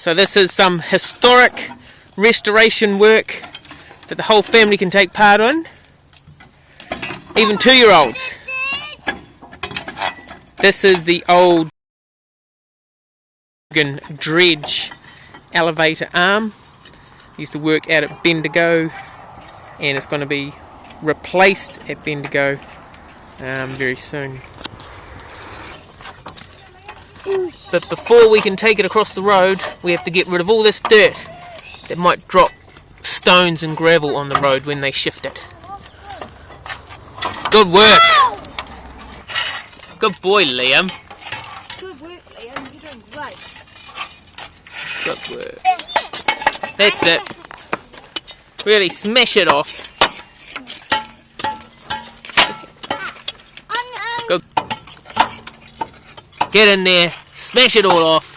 So this is some historic restoration work that the whole family can take part in. Even 2-year-olds. This is the old dredge elevator arm. Used to work out at Bendigo, and it's going to be replaced at Bendigo very soon. But before we can take it across the road, we have to get rid of all this dirt that might drop stones and gravel on the road when they shift it. Good work! Good boy, Liam. Good work, Liam. You're doing great. Good work. That's it. Really smash it off. Go. Get in there, smash it all off.